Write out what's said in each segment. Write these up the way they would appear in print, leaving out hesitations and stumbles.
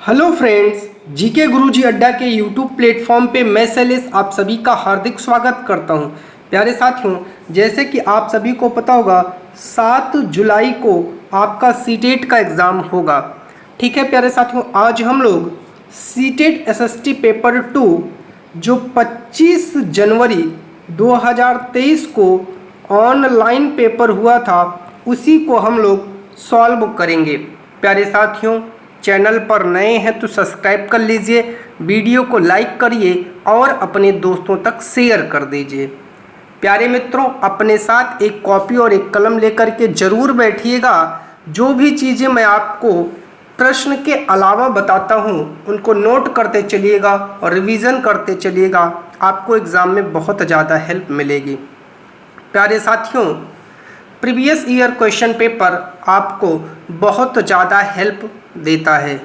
Hello friends, GK गुरुजी अड्डा के YouTube platform पे मैं शैलेश आप सभी का हार्दिक स्वागत करता हूं। प्यारे साथियों, जैसे कि आप सभी को पता होगा 7 जुलाई को आपका सीटेट का एग्ज़ाम होगा। ठीक है प्यारे साथियों, आज हम लोग सीटेट एसएसटी पेपर 2 जो 25 जनवरी 2023 को ऑनलाइन पेपर हुआ था उसी को हम लोग सॉल्व करेंगे। प्यारे साथियों, चैनल पर नए हैं तो सब्सक्राइब कर लीजिए, वीडियो को लाइक करिए और अपने दोस्तों तक शेयर कर दीजिए। प्यारे मित्रों, अपने साथ एक कॉपी और एक कलम लेकर के ज़रूर बैठिएगा। जो भी चीज़ें मैं आपको प्रश्न के अलावा बताता हूँ उनको नोट करते चलिएगा और रिवीजन करते चलिएगा, आपको एग्ज़ाम में बहुत ज़्यादा हेल्प मिलेगी। प्यारे साथियों, प्रीवियस ईयर क्वेश्चन पेपर आपको बहुत ज़्यादा हेल्प देता है।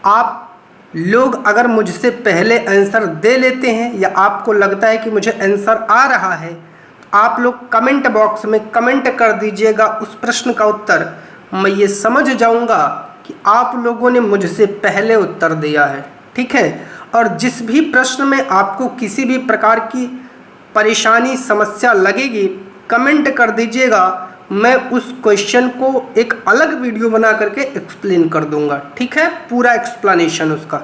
आप लोग अगर मुझसे पहले आंसर दे लेते हैं या आपको लगता है कि मुझे आंसर आ रहा है, आप लोग कमेंट बॉक्स में कमेंट कर दीजिएगा उस प्रश्न का उत्तर। मैं ये समझ जाऊंगा कि आप लोगों ने मुझसे पहले उत्तर दिया है। ठीक है, और जिस भी प्रश्न में आपको किसी भी प्रकार की परेशानी समस्या लगेगी, कमेंट कर दीजिएगा। मैं उस क्वेश्चन को एक अलग वीडियो बना करके एक्सप्लेन कर दूंगा। ठीक है, पूरा एक्सप्लेनेशन उसका।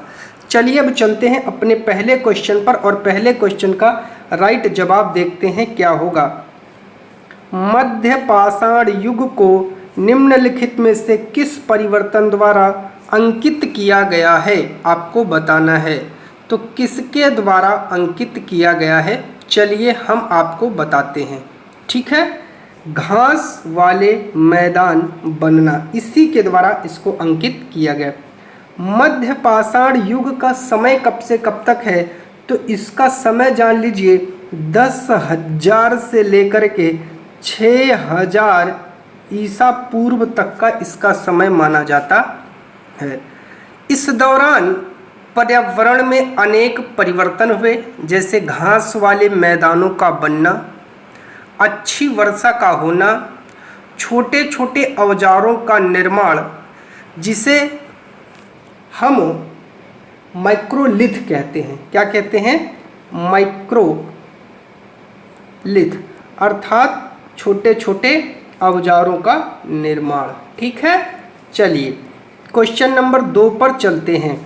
चलिए अब चलते हैं अपने पहले क्वेश्चन पर और पहले क्वेश्चन का राइट जवाब देखते हैं क्या होगा। मध्य पाषाण युग को निम्नलिखित में से किस परिवर्तन द्वारा अंकित किया गया है, आपको बताना है। तो किसके द्वारा अंकित किया गया है, चलिए हम आपको बताते हैं। ठीक है, घास वाले मैदान बनना, इसी के द्वारा इसको अंकित किया गया। मध्य पाषाण युग का समय कब से कब तक है, तो इसका समय जान लीजिए 10,000 से लेकर के 6,000 ईसा पूर्व तक का इसका समय माना जाता है। इस दौरान पर्यावरण में अनेक परिवर्तन हुए, जैसे घास वाले मैदानों का बनना, अच्छी वर्षा का होना, छोटे छोटे औजारों का निर्माण जिसे हम माइक्रोलिथ कहते हैं। क्या कहते हैं? माइक्रोलिथ, अर्थात छोटे छोटे औजारों का निर्माण। ठीक है, चलिए क्वेश्चन नंबर 2 पर चलते हैं।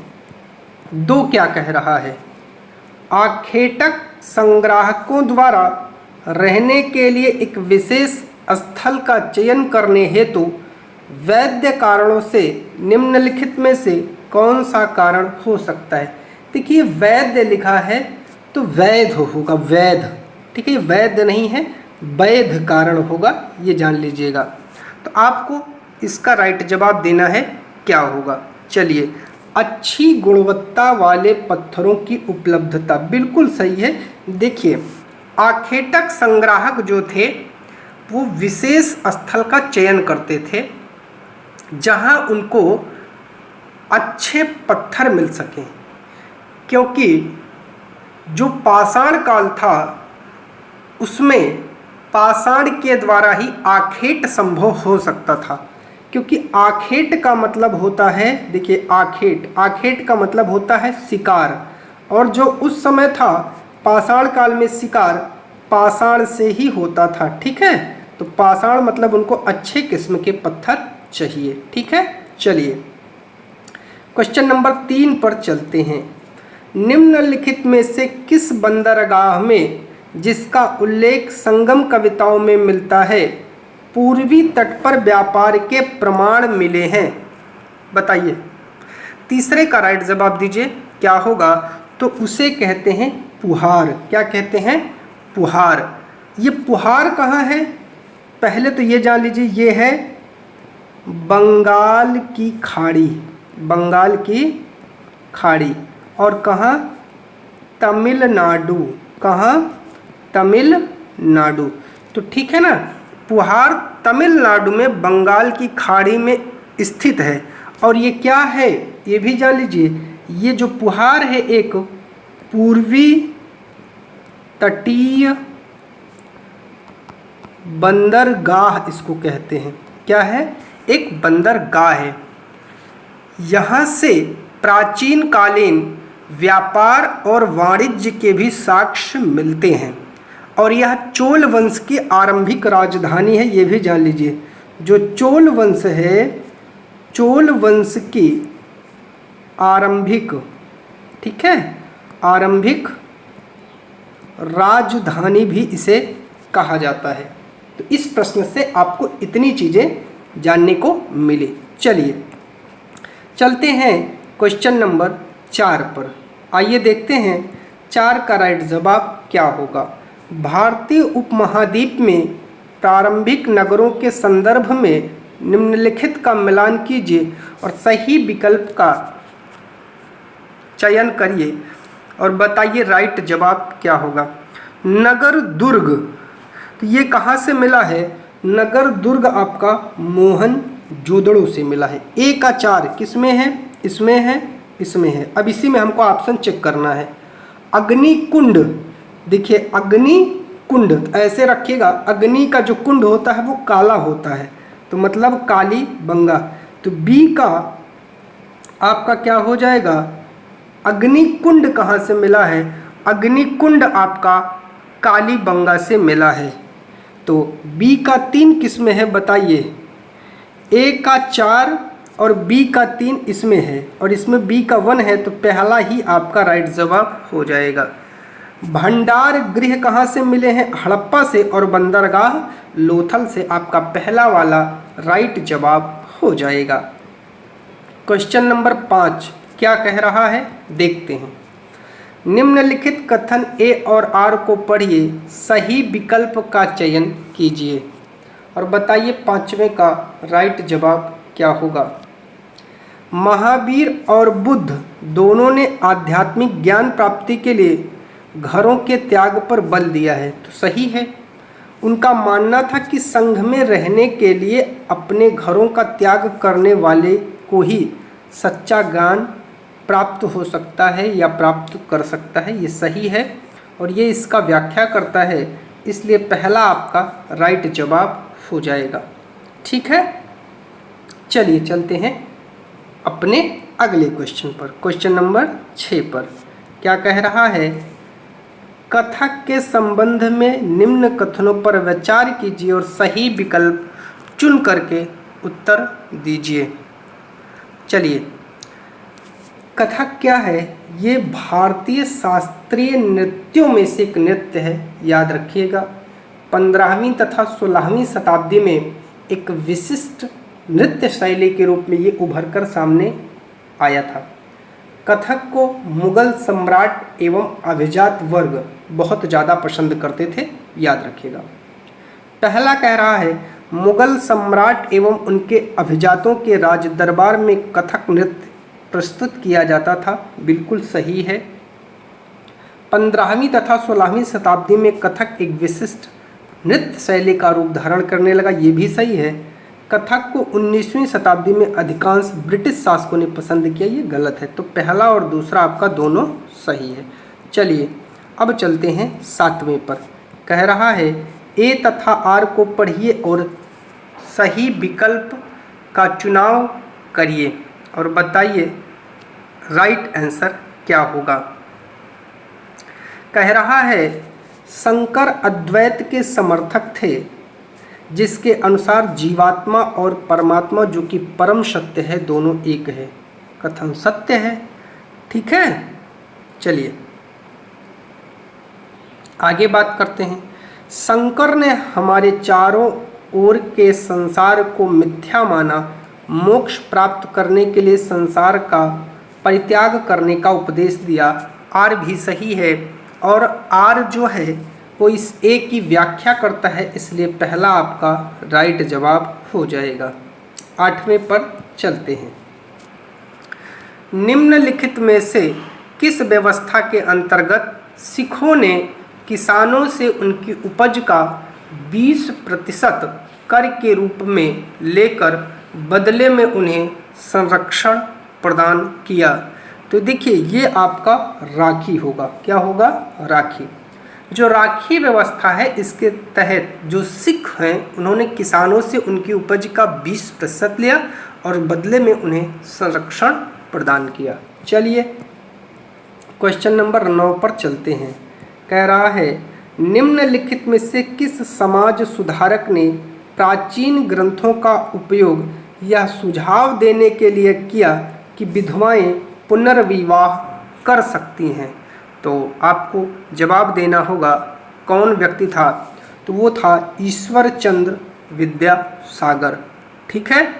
2 क्या कह रहा है? आखेटक संग्राहकों द्वारा रहने के लिए एक विशेष स्थल का चयन करने हेतु वैध कारणों से निम्नलिखित में से कौन सा कारण हो सकता है? देखिए वैध लिखा है तो वैध होगा, वैध। ठीक है, वैध नहीं है, वैध कारण होगा, ये जान लीजिएगा। तो आपको इसका राइट जवाब देना है, क्या होगा? चलिए, अच्छी गुणवत्ता वाले पत्थरों की उपलब्धता, बिल्कुल सही है। देखिए, आखेटक संग्राहक जो थे वो विशेष स्थल का चयन करते थे जहां उनको अच्छे पत्थर मिल सकें, क्योंकि जो पाषाण काल था उसमें पाषाण के द्वारा ही आखेट संभव हो सकता था। क्योंकि आखेट का मतलब होता है, देखिए आखेट का मतलब होता है शिकार, और जो उस समय था पाषाण काल में शिकार पाषाण से ही होता था। ठीक है, तो पाषाण मतलब उनको अच्छे किस्म के पत्थर चाहिए। ठीक है, चलिए क्वेश्चन नंबर 3 पर चलते हैं। निम्नलिखित में से किस बंदरगाह में, जिसका उल्लेख संगम कविताओं में मिलता है, पूर्वी तट पर व्यापार के प्रमाण मिले हैं? बताइए। तीसरे का राइट जवाब दीजिए, क्या होगा? तो उसे कहते हैं पुहार। क्या कहते हैं? पुहार। ये पुहार कहाँ है? पहले तो ये जान लीजिए, ये है बंगाल की खाड़ी, बंगाल की खाड़ी। और कहाँ? तमिलनाडु। कहाँ? तमिलनाडु। तो ठीक है ना, पुहार तमिलनाडु में बंगाल की खाड़ी में स्थित है। और ये क्या है ये भी जान लीजिए, ये जो पुहार है एक पूर्वी तटीय बंदरगाह इसको कहते हैं। क्या है? एक बंदरगाह है। यहाँ से प्राचीन कालीन व्यापार और वाणिज्य के भी साक्ष्य मिलते हैं और यह चोल वंश की आरंभिक राजधानी है। ये भी जान लीजिए, जो चोल वंश है, चोल वंश की आरंभिक, ठीक है, आरंभिक राजधानी भी इसे कहा जाता है। तो इस प्रश्न से आपको इतनी चीज़ें जानने को मिली। चलिए चलते हैं क्वेश्चन नंबर 4 पर। आइए देखते हैं 4 का राइट जवाब क्या होगा। भारतीय उपमहाद्वीप में प्रारंभिक नगरों के संदर्भ में निम्नलिखित का मिलान कीजिए और सही विकल्प का चयन करिए और बताइए राइट जवाब क्या होगा। नगर दुर्ग, तो ये कहाँ से मिला है? नगर दुर्ग आपका मोहनजोदड़ो से मिला है। ए का 4 किस में है? इसमें है, इसमें है। अब इसी में हमको ऑप्शन चेक करना है। अग्निकुंड, देखिए अग्निकुंड ऐसे रखिएगा, अग्नि का जो कुंड होता है वो काला होता है, तो मतलब काली बंगा। तो बी का आपका क्या हो जाएगा? अग्निकुंड कहाँ से मिला है? अग्निकुंड आपका काली बंगा से मिला है। तो बी का 3 किस में है बताइए? ए का 4 और बी का 3 इसमें है और इसमें बी का 1 है, तो पहला ही आपका राइट जवाब हो जाएगा। भंडार गृह कहाँ से मिले हैं? हड़प्पा से और बंदरगाह लोथल से। आपका पहला वाला राइट जवाब हो जाएगा। क्वेश्चन नंबर 5 क्या कह रहा है देखते हैं। निम्नलिखित कथन ए और आर को पढ़िए, सही विकल्प का चयन कीजिए और बताइए 5वें का राइट जवाब क्या होगा। महावीर और बुद्ध दोनों ने आध्यात्मिक ज्ञान प्राप्ति के लिए घरों के त्याग पर बल दिया है, तो सही है। उनका मानना था कि संघ में रहने के लिए अपने घरों का त्याग करने वाले को ही सच्चा ज्ञान प्राप्त हो सकता है या प्राप्त कर सकता है। ये सही है और ये इसका व्याख्या करता है, इसलिए पहला आपका राइट जवाब हो जाएगा। ठीक है, चलिए चलते हैं अपने अगले क्वेश्चन पर। क्वेश्चन नंबर 6 पर क्या कह रहा है? कथक के संबंध में निम्न कथनों पर विचार कीजिए और सही विकल्प चुन करके उत्तर दीजिए। चलिए, कथक क्या है? ये भारतीय शास्त्रीय नृत्यों में से एक नृत्य है। याद रखिएगा, 15वीं तथा 16वीं शताब्दी में एक विशिष्ट नृत्य शैली के रूप में ये उभर कर सामने आया था। कथक को मुगल सम्राट एवं अभिजात वर्ग बहुत ज़्यादा पसंद करते थे। याद रखिएगा, पहला कह रहा है मुगल सम्राट एवं उनके अभिजातों के राज दरबार में कथक नृत्य प्रस्तुत किया जाता था। बिल्कुल सही है। 15वीं तथा 16वीं शताब्दी में कथक एक विशिष्ट नृत्य शैली का रूप धारण करने लगा। ये भी सही है। कथक को 19वीं शताब्दी में अधिकांश ब्रिटिश शासकों ने पसंद किया। ये गलत है, तो पहला और दूसरा आपका दोनों सही है। चलिए अब चलते हैं 7वें पर। कह रहा है ए तथा आर को पढ़िए और सही विकल्प का चुनाव करिए और बताइए राइट आंसर क्या होगा। कह रहा है शंकर अद्वैत के समर्थक थे, जिसके अनुसार जीवात्मा और परमात्मा जो कि परम सत्य है दोनों एक है। कथन सत्य है। ठीक है, चलिए आगे बात करते हैं। शंकर ने हमारे चारों ओर के संसार को मिथ्या माना, मोक्ष प्राप्त करने के लिए संसार का परित्याग करने का उपदेश दिया। आर भी सही है और आर जो है वो इस ए की व्याख्या करता है, इसलिए पहला आपका राइट जवाब हो जाएगा। 8वें पर चलते हैं। निम्नलिखित में से किस व्यवस्था के अंतर्गत सिखों ने किसानों से उनकी उपज का 20% कर के रूप में लेकर बदले में उन्हें संरक्षण प्रदान किया? तो देखिए ये आपका राखी होगा। क्या होगा? राखी। जो राखी व्यवस्था है, इसके तहत जो सिख हैं उन्होंने किसानों से उनकी उपज का 20% लिया और बदले में उन्हें संरक्षण प्रदान किया। चलिए क्वेश्चन नंबर 9 पर चलते हैं। कह रहा है निम्नलिखित में से किस समाज सुधारक ने प्राचीन ग्रंथों का उपयोग यह सुझाव देने के लिए किया कि विधवाएं पुनर्विवाह कर सकती हैं? तो आपको जवाब देना होगा कौन व्यक्ति था, तो वो था ईश्वर चंद्र विद्यासागर। ठीक है,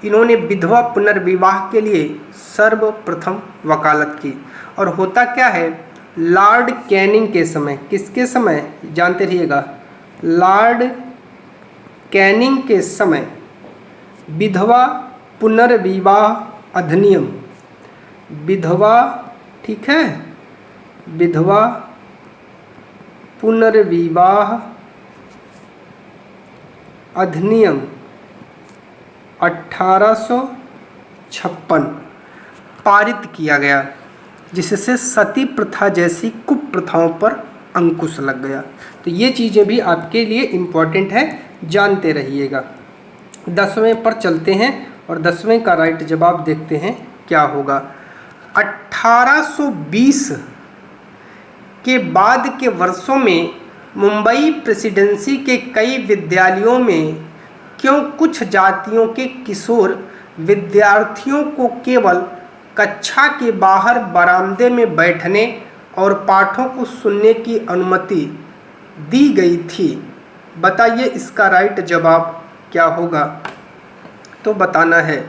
इन्होंने विधवा पुनर्विवाह के लिए सर्वप्रथम वकालत की। और होता क्या है, लॉर्ड कैनिंग के समय, किसके समय जानते रहिएगा, लॉर्ड कैनिंग के समय विधवा पुनर्विवाह अधिनियम, विधवा, ठीक है, विधवा पुनर्विवाह अधिनियम 1856 पारित किया गया, जिससे सती प्रथा जैसी कुप्रथाओं पर अंकुश लग गया। तो ये चीज़ें भी आपके लिए इम्पॉर्टेंट है, जानते रहिएगा। 10वें पर चलते हैं और 10वें का राइट जवाब देखते हैं क्या होगा। 1820 के बाद के वर्षों में मुंबई प्रेसिडेंसी के कई विद्यालयों में क्यों कुछ जातियों के किशोर विद्यार्थियों को केवल कक्षा के बाहर बरामदे में बैठने और पाठों को सुनने की अनुमति दी गई थी? बताइए इसका राइट जवाब क्या होगा, तो बताना है।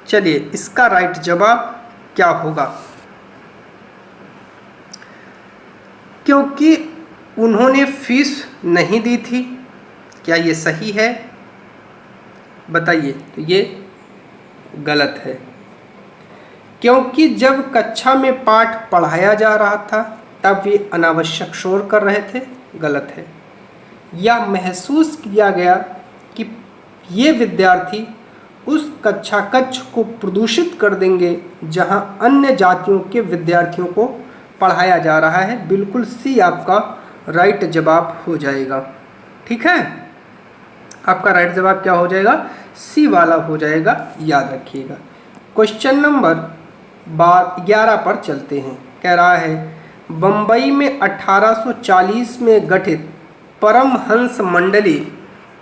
चलिए इसका राइट जवाब क्या होगा, क्योंकि उन्होंने फीस नहीं दी थी। क्या ये सही है? बताइए। तो ये गलत है, क्योंकि जब कक्षा में पाठ पढ़ाया जा रहा था तब वे अनावश्यक शोर कर रहे थे। गलत है। या महसूस किया गया कि ये विद्यार्थी उस कक्षा कक्ष को प्रदूषित कर देंगे जहां अन्य जातियों के विद्यार्थियों को पढ़ाया जा रहा है। बिल्कुल सी आपका राइट जवाब हो जाएगा। ठीक है, आपका राइट जवाब क्या हो जाएगा, सी वाला हो जाएगा, याद रखिएगा। क्वेश्चन नंबर 11 पर चलते हैं। कह रहा है बम्बई में 1840 में गठित परमहंस मंडली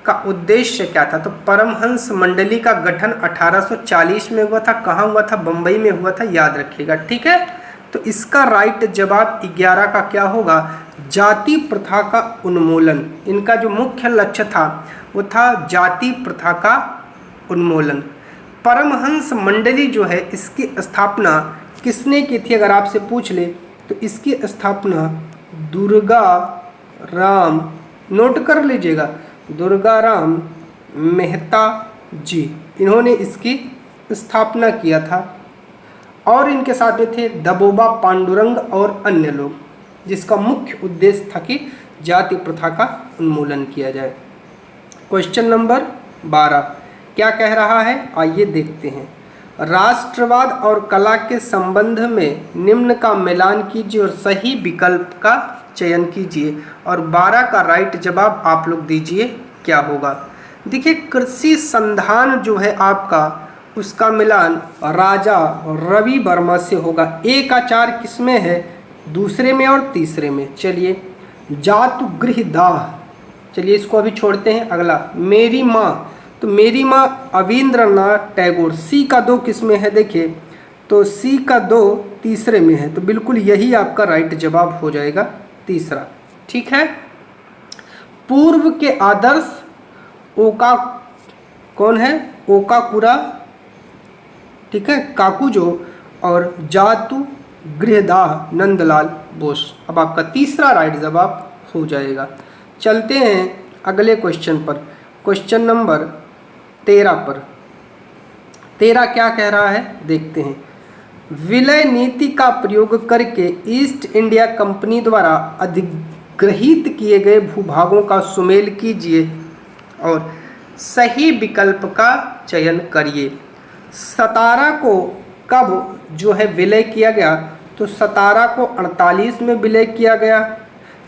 का उद्देश्य क्या था? तो परमहंस मंडली का गठन 1840 में हुआ था। कहाँ हुआ था? बम्बई में हुआ था, याद रखिएगा। ठीक है, तो इसका राइट जवाब 11 का क्या होगा, जाति प्रथा का उन्मूलन। इनका जो मुख्य लक्ष्य था वो था जाति प्रथा का उन्मूलन। परमहंस मंडली जो है इसकी स्थापना किसने की थी? अगर आपसे पूछ ले तो इसकी स्थापना दुर्गा राम, नोट कर लीजिएगा, दुर्गा राम मेहता जी, इन्होंने इसकी स्थापना किया था। और इनके साथ में थे दबोबा पांडुरंग और अन्य लोग, जिसका मुख्य उद्देश्य था कि जाति प्रथा का उन्मूलन किया जाए। क्वेश्चन नंबर 12 क्या कह रहा है, आइए देखते हैं। राष्ट्रवाद और कला के संबंध में निम्न का मिलान कीजिए और सही विकल्प का चयन कीजिए। और 12 का राइट जवाब आप लोग दीजिए क्या होगा। देखिए, कृषि संधान जो है आपका, उसका मिलान राजा रवि वर्मा से होगा। ए का 4 किस में है? दूसरे में और तीसरे में। चलिए, जातु गृह दाह, चलिए इसको अभी छोड़ते हैं। अगला मेरी माँ, तो मेरी माँ अविंद्रनाथ टैगोर, सी का 2 किस में है? देखिए, तो सी का 2 तीसरे में है, तो बिल्कुल यही आपका राइट जवाब हो जाएगा, तीसरा। ठीक है, पूर्व के आदर्श ओका कौन है? ओकाकुरा, ठीक है, काकुजो, और जातु गृहदाह नंदलाल बोस। अब आपका तीसरा राइट जवाब हो जाएगा। चलते हैं अगले क्वेश्चन पर, क्वेश्चन नंबर 13 पर। 13 क्या कह रहा है, देखते हैं। विलय नीति का प्रयोग करके ईस्ट इंडिया कंपनी द्वारा अधिग्रहित किए गए भूभागों का सुमेल कीजिए और सही विकल्प का चयन करिए। सतारा को कब जो है विलय किया गया? तो सतारा को 48 में विलय किया गया।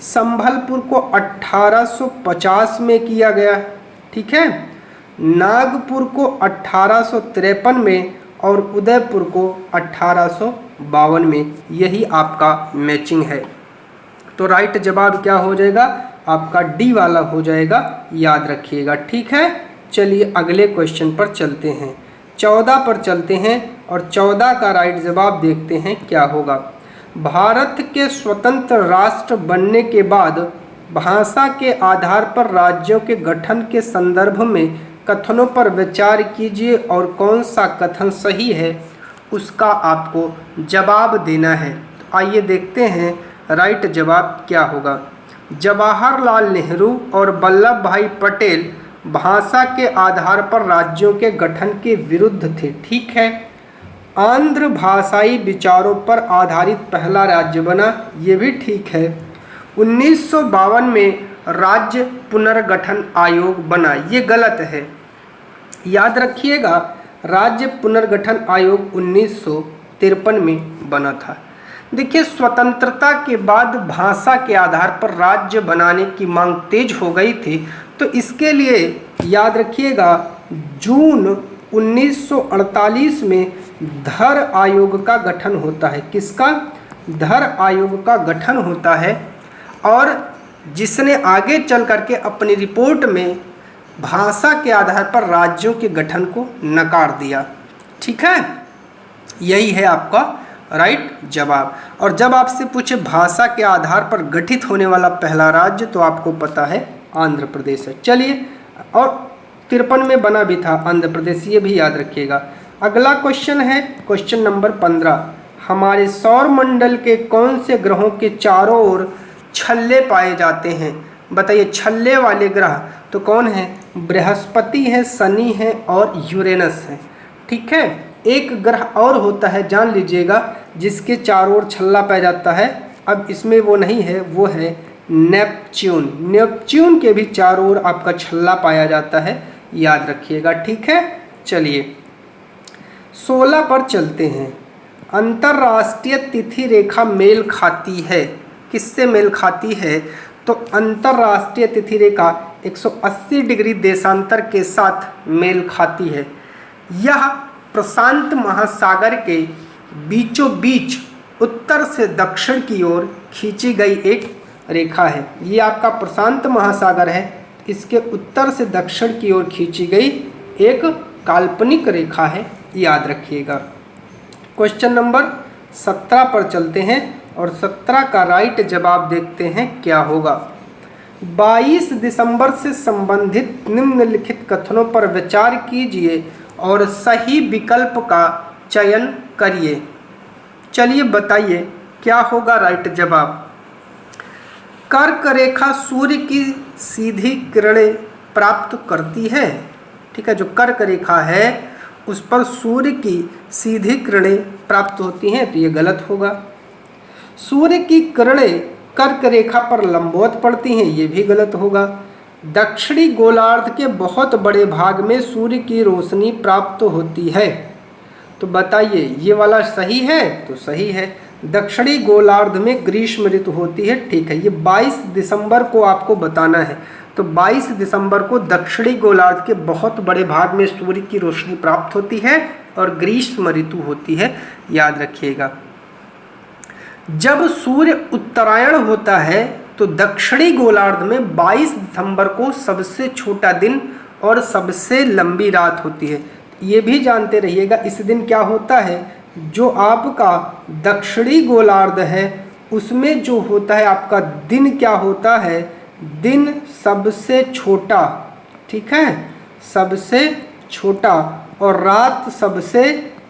संभलपुर को 1850 में किया गया। ठीक है, नागपुर को 1853 में और उदयपुर को 1852 में। यही आपका मैचिंग है। तो राइट जवाब क्या हो जाएगा? आपका डी वाला हो जाएगा, याद रखिएगा। ठीक है, चलिए अगले क्वेश्चन पर चलते हैं। 14 पर चलते हैं और 14 का राइट जवाब देखते हैं क्या होगा। भारत के स्वतंत्र राष्ट्र बनने के बाद भाषा के आधार पर राज्यों के गठन के संदर्भ में कथनों पर विचार कीजिए और कौन सा कथन सही है उसका आपको जवाब देना है। तो आइए देखते हैं राइट जवाब क्या होगा। जवाहरलाल नेहरू और वल्लभ भाई पटेल भाषा के आधार पर राज्यों के गठन के विरुद्ध थे। ठीक है। आंध्र भाषाई विचारों पर आधारित पहला राज्य बना, ये भी ठीक है। 1952 में राज्य पुनर्गठन आयोग बना, ये गलत है। याद रखिएगा, राज्य पुनर्गठन आयोग 1953 में बना था। देखिए, स्वतंत्रता के बाद भाषा के आधार पर राज्य बनाने की मांग तेज हो गई थी, तो इसके लिए याद रखिएगा जून 1948 में धर आयोग का गठन होता है। किसका? धर आयोग का गठन होता है, और जिसने आगे चल करके अपनी रिपोर्ट में भाषा के आधार पर राज्यों के गठन को नकार दिया। ठीक है, यही है आपका राइट जवाब। और जब आपसे पूछे भाषा के आधार पर गठित होने वाला पहला राज्य, तो आपको पता है आंध्र प्रदेश है। चलिए, और 53 में बना भी था आंध्र प्रदेश, ये भी याद रखिएगा। अगला क्वेश्चन है क्वेश्चन नंबर 15। हमारे सौर मंडल के कौन से ग्रहों के चारों ओर छल्ले पाए जाते हैं? बताइए, छल्ले वाले ग्रह तो कौन है? बृहस्पति है, शनि है और यूरेनस है। ठीक है, एक ग्रह और होता है, जान लीजिएगा, जिसके चारों ओर छल्ला पाया जाता है। अब इसमें वो नहीं है, वो है नेपच्यून। नेपच्यून के भी चारों ओर आपका छल्ला पाया जाता है, याद रखिएगा। ठीक है, चलिए 16 पर चलते हैं। अंतर्राष्ट्रीय तिथि रेखा मेल खाती है, किससे मेल खाती है? तो अंतर्राष्ट्रीय तिथि रेखा 180 डिग्री देशांतर के साथ मेल खाती है। यह प्रशांत महासागर के बीचों बीच उत्तर से दक्षिण की ओर खींची गई एक रेखा है। ये आपका प्रशांत महासागर है, इसके उत्तर से दक्षिण की ओर खींची गई एक काल्पनिक रेखा है, याद रखिएगा। क्वेश्चन नंबर 17 पर चलते हैं और 17 का राइट जवाब देखते हैं क्या होगा। 22 दिसंबर से संबंधित निम्नलिखित कथनों पर विचार कीजिए और सही विकल्प का चयन करिए। चलिए बताइए क्या होगा राइट जवाब। कर्क रेखा सूर्य की सीधी किरणें प्राप्त करती है। ठीक है, जो कर्क रेखा है उस पर सूर्य की सीधी किरणें प्राप्त होती हैं, तो ये गलत होगा। सूर्य की किरणें कर्क रेखा पर लंबवत पड़ती हैं, ये भी गलत होगा। दक्षिणी गोलार्ध के बहुत बड़े भाग में सूर्य की रोशनी प्राप्त होती है, तो बताइए ये वाला सही है? तो सही है, दक्षिणी गोलार्ध में ग्रीष्म ऋतु होती है। ठीक है, ये 22 दिसंबर को आपको बताना है, तो 22 दिसंबर को दक्षिणी गोलार्ध के बहुत बड़े भाग में सूर्य की रोशनी प्राप्त होती है और ग्रीष्म ऋतु होती है, याद रखिएगा। जब सूर्य उत्तरायण होता है तो दक्षिणी गोलार्ध में 22 दिसंबर को सबसे छोटा दिन और सबसे लंबी रात होती है। ये भी जानते रहिएगा, इस दिन क्या होता है, जो आपका दक्षिणी गोलार्ध है उसमें जो होता है आपका दिन क्या होता है, दिन सबसे छोटा। ठीक है, सबसे छोटा, और रात सबसे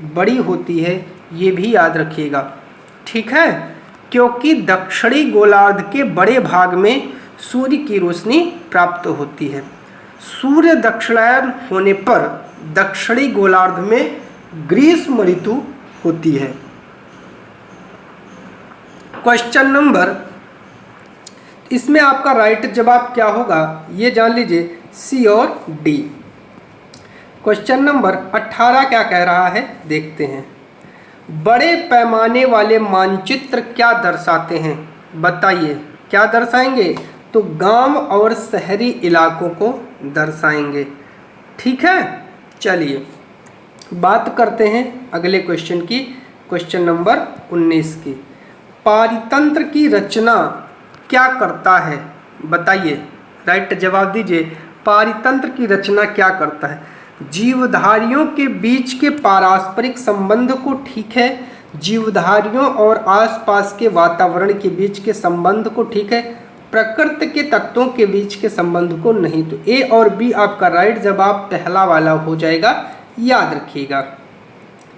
बड़ी होती है, ये भी याद रखिएगा। ठीक है, क्योंकि दक्षिणी गोलार्ध के बड़े भाग में सूर्य की रोशनी प्राप्त होती है। सूर्य दक्षिणायन होने पर दक्षिणी गोलार्ध में ग्रीष्म ऋतु होती है। क्वेश्चन नंबर, इसमें आपका राइट जवाब क्या होगा ये जान लीजिए, सी और डी। क्वेश्चन नंबर 18 क्या कह रहा है देखते हैं। बड़े पैमाने वाले मानचित्र क्या दर्शाते हैं? बताइए क्या दर्शाएंगे? तो गांव और शहरी इलाकों को दर्शाएंगे। ठीक है, चलिए बात करते हैं अगले क्वेश्चन की, क्वेश्चन नंबर 19 की। पारितंत्र की रचना क्या करता है, बताइए, राइट जवाब दीजिए। पारितंत्र की रचना क्या करता है? जीवधारियों के बीच के पारस्परिक संबंध को, ठीक है, जीवधारियों और आसपास के वातावरण के बीच के संबंध को, ठीक है, प्रकृति के तत्वों के बीच के संबंध को नहीं। तो ए और बी आपका राइट जवाब पहला वाला हो जाएगा, याद रखिएगा।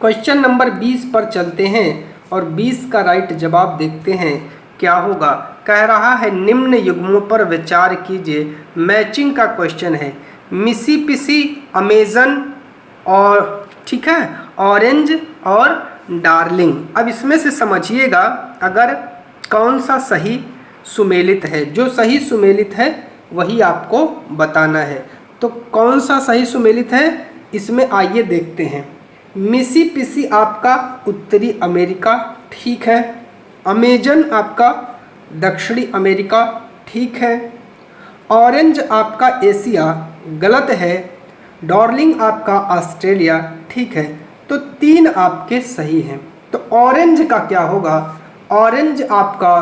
क्वेश्चन नंबर 20 पर चलते हैं और 20 का राइट जवाब देखते हैं क्या होगा। कह रहा है निम्न युग्मों पर विचार कीजिए, मैचिंग का क्वेश्चन है। मिसिसिपी, अमेजन और, ठीक है, ऑरेंज और डार्लिंग। अब इसमें से समझिएगा अगर कौन सा सही सुमेलित है। जो सही सुमेलित है वही आपको बताना है। तो कौन सा सही सुमेलित है इसमें आइए देखते हैं। मिसिसिपी आपका उत्तरी अमेरिका, ठीक है। अमेजन आपका दक्षिणी अमेरिका, ठीक है। ऑरेंज आपका एशिया, गलत है। डार्लिंग आपका ऑस्ट्रेलिया, ठीक है। तो 3 आपके सही हैं। तो ऑरेंज का क्या होगा? ऑरेंज आपका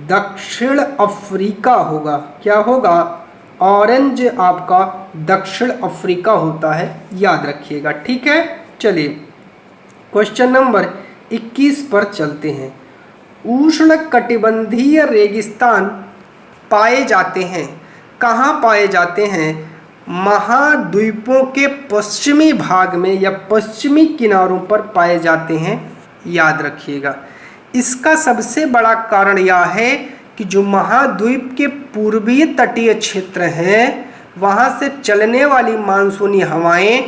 दक्षिण अफ्रीका होगा। क्या होगा? ऑरेंज आपका दक्षिण अफ्रीका होता है, याद रखिएगा, ठीक है। चलिए क्वेश्चन नंबर 21 पर चलते हैं। उष्णकटिबंधीय रेगिस्तान पाए जाते हैं, कहाँ पाए जाते हैं? महाद्वीपों के पश्चिमी भाग में या पश्चिमी किनारों पर पाए जाते हैं, याद रखिएगा। इसका सबसे बड़ा कारण यह है कि जो महाद्वीप के पूर्वी तटीय क्षेत्र हैं वहाँ से चलने वाली मानसूनी हवाएं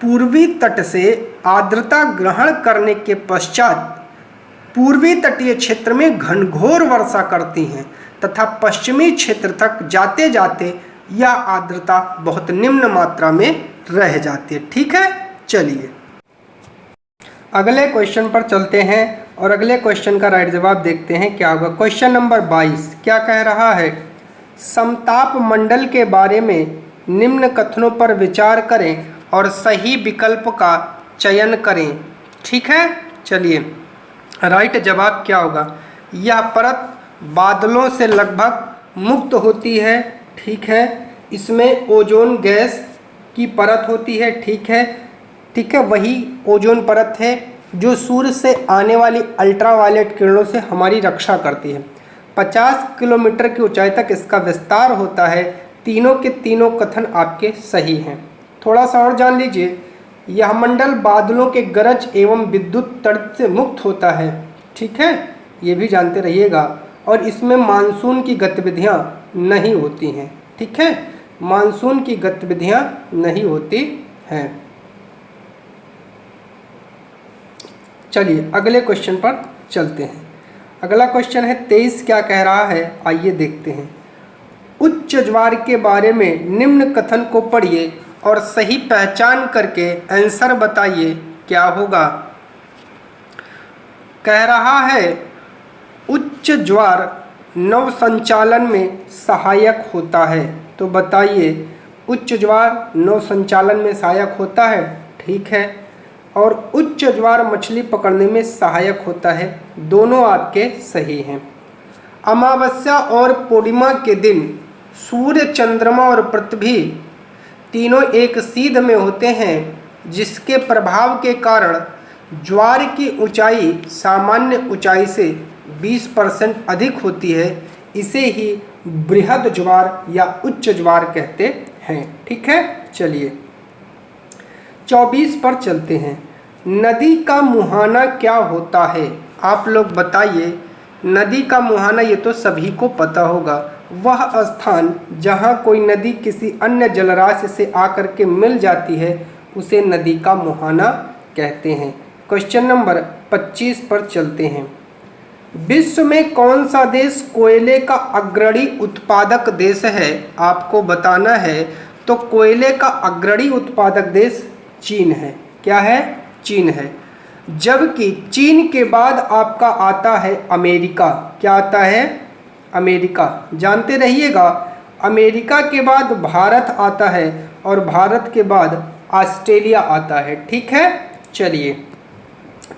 पूर्वी तट से आर्द्रता ग्रहण करने के पश्चात पूर्वी तटीय क्षेत्र में घनघोर वर्षा करती हैं तथा पश्चिमी क्षेत्र तक जाते जाते यह आर्द्रता बहुत निम्न मात्रा में रह जाती है, ठीक है। चलिए अगले क्वेश्चन पर चलते हैं और अगले क्वेश्चन का राइट जवाब देखते हैं क्या होगा। क्वेश्चन नंबर 22 क्या कह रहा है? समताप मंडल के बारे में निम्न कथनों पर विचार करें और सही विकल्प का चयन करें, ठीक है। चलिए राइट जवाब क्या होगा? यह परत बादलों से लगभग मुक्त होती है, ठीक है। इसमें ओजोन गैस की परत होती है, ठीक है, ठीक है। वही ओजोन परत है जो सूर्य से आने वाली अल्ट्रावायलेट किरणों से हमारी रक्षा करती है। 50 किलोमीटर की ऊंचाई तक इसका विस्तार होता है। तीनों के तीनों कथन आपके सही हैं। थोड़ा सा और जान लीजिए, यह मंडल बादलों के गरज एवं विद्युत तड़प से मुक्त होता है, ठीक है, ये भी जानते रहिएगा। और इसमें मानसून की गतिविधियां नहीं होती हैं, ठीक है, मानसून की गतिविधियां नहीं होती हैं। चलिए अगले क्वेश्चन पर चलते हैं। अगला क्वेश्चन है 23 क्या कह रहा है, आइए देखते हैं। उच्च ज्वार के बारे में निम्न कथन को पढ़िए और सही पहचान करके आंसर बताइए क्या होगा। कह रहा है उच्च ज्वार नव संचालन में सहायक होता है। तो बताइए उच्च ज्वार नव संचालन में सहायक होता है, ठीक है। और उच्च ज्वार मछली पकड़ने में सहायक होता है, दोनों आपके सही हैं। अमावस्या और पूर्णिमा के दिन सूर्य, चंद्रमा और पृथ्वी तीनों एक सीध में होते हैं, जिसके प्रभाव के कारण ज्वार की ऊंचाई सामान्य ऊंचाई से 20% अधिक होती है। इसे ही बृहद ज्वार या उच्च ज्वार कहते हैं, ठीक है। चलिए 24 पर चलते हैं। नदी का मुहाना क्या होता है? आप लोग बताइए। नदी का मुहाना ये तो सभी को पता होगा, वह स्थान जहाँ कोई नदी किसी अन्य जलराशि से आकर के मिल जाती है उसे नदी का मुहाना कहते हैं। क्वेश्चन नंबर 25 पर चलते हैं। विश्व में कौन सा देश कोयले का अग्रणी उत्पादक देश है? आपको बताना है। तो कोयले का अग्रणी उत्पादक देश चीन है। क्या है? चीन है। जबकि चीन के बाद आपका आता है अमेरिका। क्या आता है? अमेरिका। जानते रहिएगा, अमेरिका के बाद भारत आता है और भारत के बाद ऑस्ट्रेलिया आता है। ठीक है, चलिए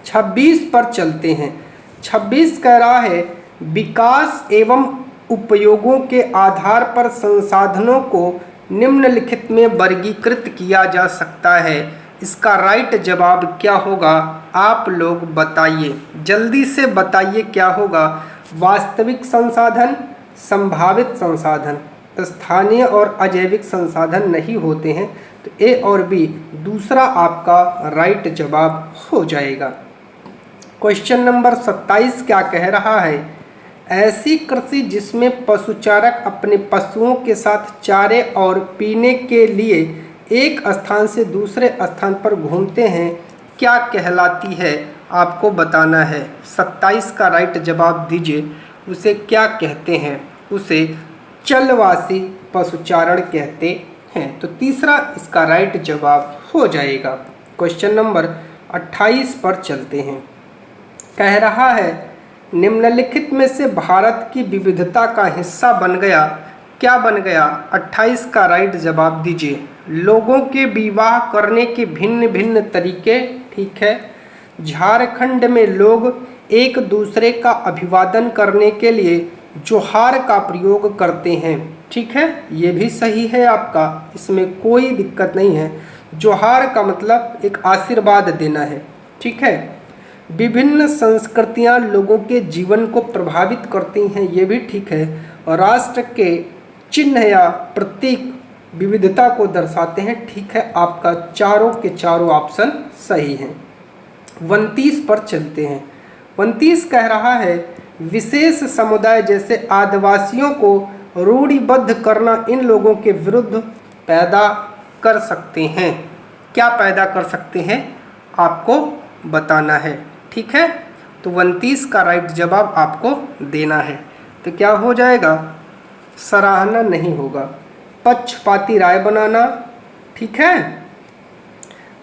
26 पर चलते हैं। 26 कह रहा है विकास एवं उपयोगों के आधार पर संसाधनों को निम्नलिखित में वर्गीकृत किया जा सकता है। इसका राइट जवाब क्या होगा, आप लोग बताइए, जल्दी से बताइए क्या होगा। वास्तविक संसाधन, संभावित संसाधन, स्थानीय और अजैविक संसाधन नहीं होते हैं। तो ए और बी दूसरा आपका राइट जवाब हो जाएगा। क्वेश्चन नंबर 27 क्या कह रहा है, ऐसी कृषि जिसमें पशुचारक अपने पशुओं के साथ चारे और पीने के लिए एक स्थान से दूसरे स्थान पर घूमते हैं, क्या कहलाती है, आपको बताना है। 27 का राइट जवाब दीजिए, उसे क्या कहते हैं, उसे चलवासी पशुचारण कहते हैं। तो तीसरा इसका राइट जवाब हो जाएगा। क्वेश्चन नंबर 28 पर चलते हैं। कह रहा है निम्नलिखित में से भारत की विविधता का हिस्सा बन गया, क्या बन गया। 28 का राइट जवाब दीजिए। लोगों के विवाह करने के भिन्न भिन्न तरीके। ठीक है, झारखंड में लोग एक दूसरे का अभिवादन करने के लिए जोहार का प्रयोग करते हैं। ठीक है, ये भी सही है आपका, इसमें कोई दिक्कत नहीं है। जोहार का मतलब एक आशीर्वाद देना है। ठीक है, विभिन्न संस्कृतियां लोगों के जीवन को प्रभावित करती हैं, ये भी ठीक है। और राष्ट्र के चिन्ह या प्रतीक विविधता को दर्शाते हैं। ठीक है, आपका चारों के चारों ऑप्शन सही हैं। 29 पर चलते हैं। 29 कह रहा है विशेष समुदाय जैसे आदिवासियों को रूढ़िबद्ध करना इन लोगों के विरुद्ध पैदा कर सकते हैं। क्या पैदा कर सकते हैं, आपको बताना है। ठीक है, तो 29 का राइट जवाब आपको देना है। तो क्या हो जाएगा, सराहना नहीं होगा, पक्षपाती राय बनाना। ठीक है,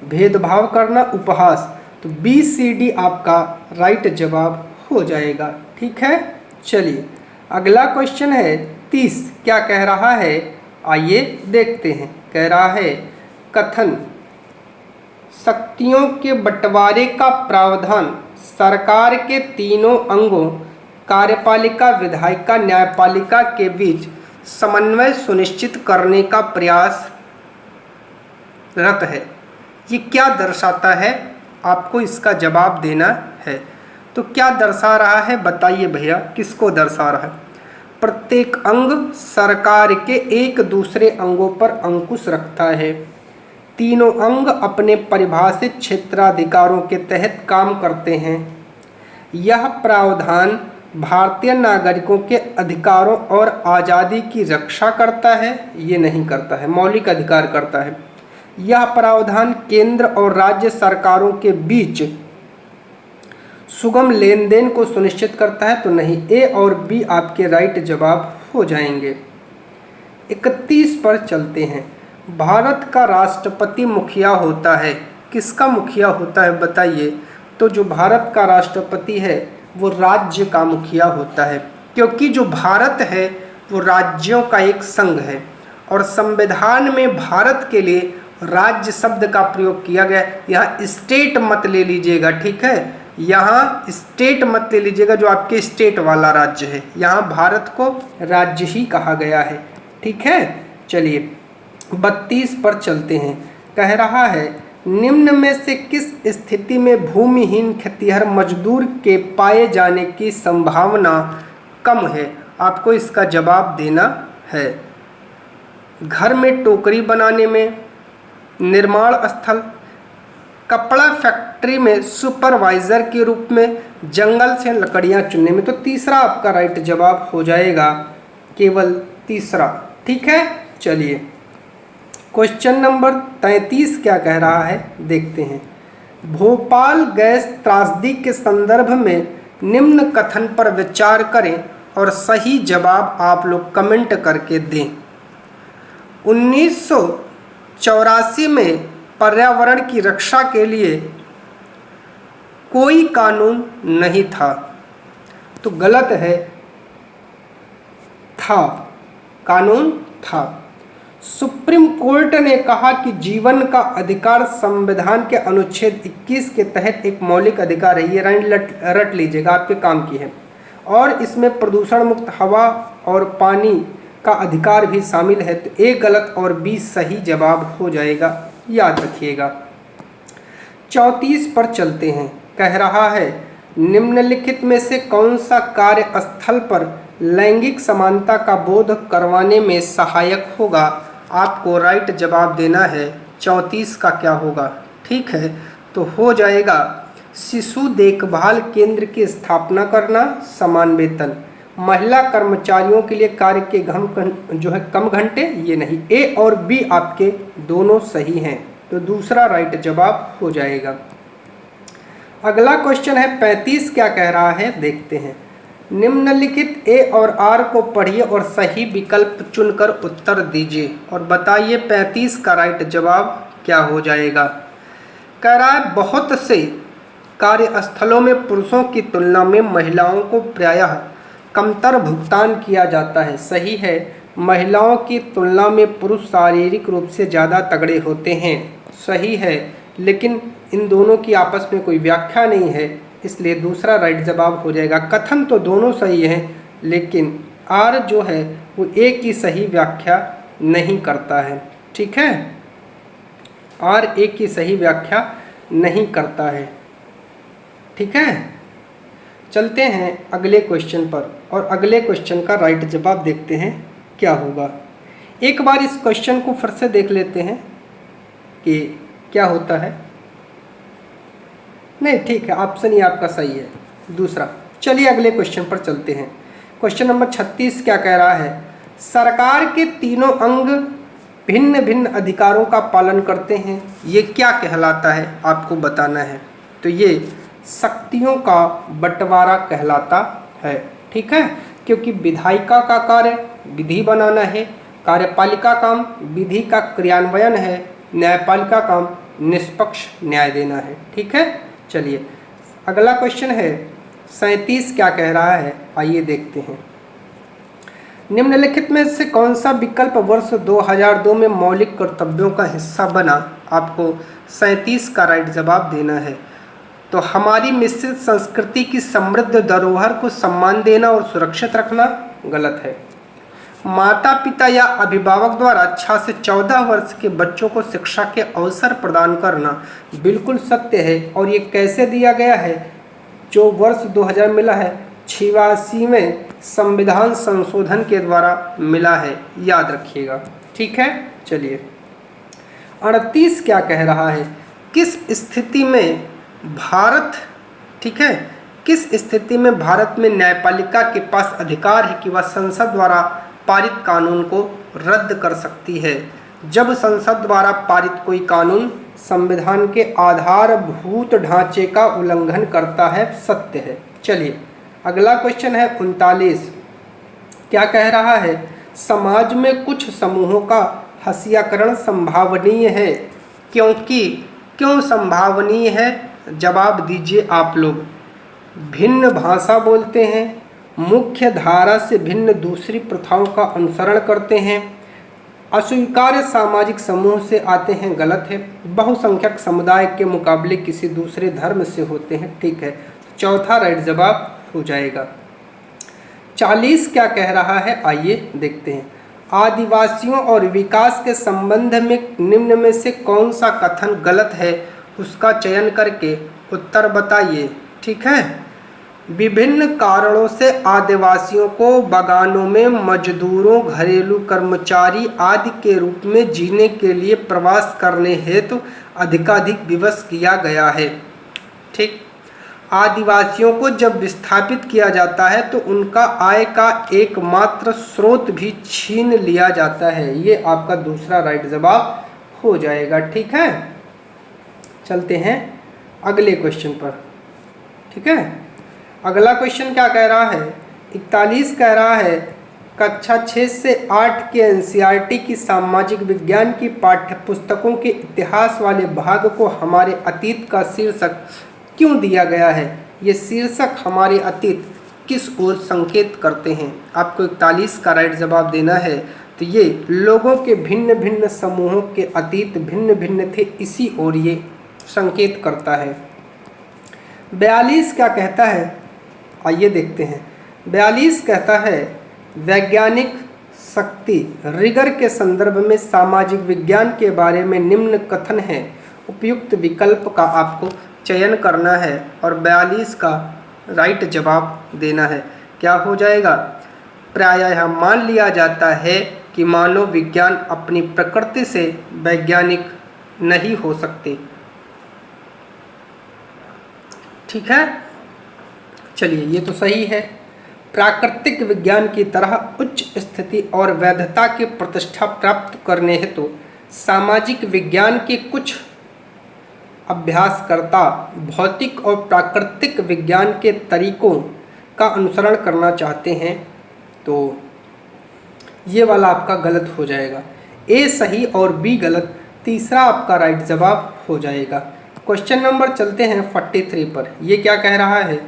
भेदभाव करना, उपहास। तो BCD आपका राइट जवाब हो जाएगा। ठीक है, चलिए अगला क्वेश्चन है 30। क्या कह रहा है, आइए देखते हैं। कह रहा है कथन शक्तियों के बंटवारे का प्रावधान सरकार के तीनों अंगों कार्यपालिका, विधायिका, न्यायपालिका के बीच समन्वय सुनिश्चित करने का प्रयास रत है। ये क्या दर्शाता है, आपको इसका जवाब देना है। तो क्या दर्शा रहा है, बताइए भैया, किसको दर्शा रहा है। प्रत्येक अंग सरकार के एक दूसरे अंगों पर अंकुश रखता है। तीनों अंग अपने परिभाषित क्षेत्राधिकारों के तहत काम करते हैं। यह प्रावधान भारतीय नागरिकों के अधिकारों और आज़ादी की रक्षा करता है, ये नहीं करता है, मौलिक अधिकार करता है। यह प्रावधान केंद्र और राज्य सरकारों के बीच सुगम लेन देन को सुनिश्चित करता है। तो नहीं, ए और बी आपके राइट जवाब हो जाएंगे। 31 पर चलते हैं। भारत का राष्ट्रपति मुखिया होता है, किसका मुखिया होता है बताइए। तो जो भारत का राष्ट्रपति है वो राज्य का मुखिया होता है, क्योंकि जो भारत है वो राज्यों का एक संघ है और संविधान में भारत के लिए राज्य शब्द का प्रयोग किया गया। यहाँ स्टेट मत ले लीजिएगा, ठीक है, यहाँ स्टेट मत ले लीजिएगा जो आपके स्टेट वाला राज्य है, यहाँ भारत को राज्य ही कहा गया है। ठीक है, चलिए 32 पर चलते हैं। कह रहा है निम्न में से किस स्थिति में भूमिहीन खेतिहर मजदूर के पाए जाने की संभावना कम है, आपको इसका जवाब देना है। घर में टोकरी बनाने में, निर्माण स्थल, कपड़ा फैक्ट्री में सुपरवाइजर के रूप में, जंगल से लकड़ियां चुनने में। तो तीसरा आपका राइट जवाब हो जाएगा, केवल तीसरा। ठीक है, चलिए क्वेश्चन नंबर 33 क्या कह रहा है देखते हैं। भोपाल गैस त्रासदी के संदर्भ में निम्न कथन पर विचार करें और सही जवाब आप लोग कमेंट करके दें। 1984 में पर्यावरण की रक्षा के लिए कोई कानून नहीं था, तो गलत है, था, कानून था। सुप्रीम कोर्ट ने कहा कि जीवन का अधिकार संविधान के अनुच्छेद 21 के तहत एक मौलिक अधिकार है। ये लाइन रट लीजिएगा, आपके काम की है। और इसमें प्रदूषण मुक्त हवा और पानी का अधिकार भी शामिल है। तो ए गलत और बी सही जवाब हो जाएगा, याद रखिएगा। 34 पर चलते हैं। कह रहा है निम्नलिखित में से कौन सा कार्यस्थल पर लैंगिक समानता का बोध करवाने में सहायक होगा। आपको राइट जवाब देना है। 34 का क्या होगा, ठीक है, तो हो जाएगा शिशु देखभाल केंद्र की स्थापना करना, समान वेतन, महिला कर्मचारियों के लिए कार्य के कम घंटे, ये नहीं। ए और बी आपके दोनों सही हैं, तो दूसरा राइट जवाब हो जाएगा। अगला क्वेश्चन है 35। क्या कह रहा है देखते हैं। निम्नलिखित ए और आर को पढ़िए और सही विकल्प चुनकर उत्तर दीजिए और बताइए 35 का राइट जवाब क्या हो जाएगा। कह रहा है बहुत से कार्यस्थलों में पुरुषों की तुलना में महिलाओं को प्रायः कमतर भुगतान किया जाता है। सही है, महिलाओं की तुलना में पुरुष शारीरिक रूप से ज़्यादा तगड़े होते हैं। सही है, लेकिन इन दोनों की आपस में कोई व्याख्या नहीं है, इसलिए दूसरा राइट जवाब हो जाएगा। कथन तो दोनों सही हैं, लेकिन आर जो है वो ए की सही व्याख्या नहीं करता है। ठीक है, आर ए की सही व्याख्या नहीं करता है। ठीक है, चलते हैं अगले क्वेश्चन पर और अगले क्वेश्चन का राइट जवाब देखते हैं क्या होगा। एक बार इस क्वेश्चन को फिर से देख लेते हैं कि क्या होता है। नहीं, ठीक है, ऑप्शन ही आपका सही है, दूसरा। चलिए अगले क्वेश्चन पर चलते हैं। क्वेश्चन नंबर 36 क्या कह रहा है। सरकार के तीनों अंग भिन्न भिन्न अधिकारों का पालन करते हैं, ये क्या कहलाता है आपको बताना है। तो ये शक्तियों का बंटवारा कहलाता है। ठीक है, क्योंकि विधायिका का कार्य विधि बनाना है, कार्यपालिका काम विधि का क्रियान्वयन है, न्यायपालिका काम निष्पक्ष न्याय देना है। ठीक है, चलिए अगला क्वेश्चन है 37। क्या कह रहा है, आइए देखते हैं। निम्नलिखित में से कौन सा विकल्प वर्ष 2002 में मौलिक कर्तव्यों का हिस्सा बना। आपको 37 का राइट जवाब देना है। तो हमारी मिश्रित संस्कृति की समृद्ध धरोहर को सम्मान देना और सुरक्षित रखना गलत है। माता पिता या अभिभावक द्वारा 6 से 14 वर्ष के बच्चों को शिक्षा के अवसर प्रदान करना बिल्कुल सत्य है। और ये कैसे दिया गया है, जो वर्ष 2000 मिला है 86वें संविधान संशोधन के द्वारा मिला है, याद रखिएगा। ठीक है, चलिए 38 क्या कह रहा है। किस स्थिति में भारत, ठीक है, किस स्थिति में भारत में न्यायपालिका के पास अधिकार है कि वह संसद द्वारा पारित कानून को रद्द कर सकती है। जब संसद द्वारा पारित कोई कानून संविधान के आधारभूत ढांचे का उल्लंघन करता है, सत्य है। चलिए अगला क्वेश्चन है 39। क्या कह रहा है। समाज में कुछ समूहों का हत्याकरण संभावनीय है, क्योंकि क्यों संभावनीय है, जवाब दीजिए आप लोग। भिन्न भाषा बोलते हैं, मुख्य धारा से भिन्न दूसरी प्रथाओं का अनुसरण करते हैं, अस्वीकार्य सामाजिक समूह से आते हैं, गलत है। बहुसंख्यक समुदाय के मुकाबले किसी दूसरे धर्म से होते हैं, ठीक है, चौथा राइट जवाब हो जाएगा। 40 क्या कह रहा है, आइए देखते हैं। आदिवासियों और विकास के संबंध में निम्न में से कौन सा कथन गलत है, उसका चयन करके उत्तर बताइए। ठीक है, विभिन्न कारणों से आदिवासियों को बागानों में मजदूरों, घरेलू कर्मचारी आदि के रूप में जीने के लिए प्रवास करने हेतु अधिकाधिक विवश किया गया है। ठीक, आदिवासियों को जब विस्थापित किया जाता है तो उनका आय का एकमात्र स्रोत भी छीन लिया जाता है। ये आपका दूसरा राइट जवाब हो जाएगा। ठीक है, चलते हैं अगले क्वेश्चन पर। ठीक है, अगला क्वेश्चन क्या कह रहा है। 41 कह रहा है कक्षा 6 से 8 के एनसीईआरटी की सामाजिक विज्ञान की पाठ्य पुस्तकों के इतिहास वाले भाग को हमारे अतीत का शीर्षक क्यों दिया गया है। ये शीर्षक हमारे अतीत किस ओर संकेत करते हैं। आपको 41 का राइट जवाब देना है। तो ये लोगों के भिन्न भिन्न समूहों के अतीत भिन्न भिन्न थे, इसी ओर ये संकेत करता है। 42 क्या कहता है, आइए देखते हैं। 42 कहता है वैज्ञानिक शक्ति रिगर के संदर्भ में सामाजिक विज्ञान के बारे में निम्न कथन है, उपयुक्त विकल्प का आपको चयन करना है और 42 का राइट जवाब देना है। क्या हो जाएगा, प्रायः यह मान लिया जाता है कि मानव विज्ञान अपनी प्रकृति से वैज्ञानिक नहीं हो सकते। ठीक है, चलिए ये तो सही है। प्राकृतिक विज्ञान की तरह उच्च स्थिति और वैधता की प्रतिष्ठा प्राप्त करने हेतु तो सामाजिक विज्ञान के कुछ अभ्यासकर्ता भौतिक और प्राकृतिक विज्ञान के तरीकों का अनुसरण करना चाहते हैं, तो ये वाला आपका गलत हो जाएगा। ए सही और बी गलत, तीसरा आपका राइट जवाब हो जाएगा। क्वेश्चन नंबर चलते हैं 43 पर। ये क्या कह रहा है,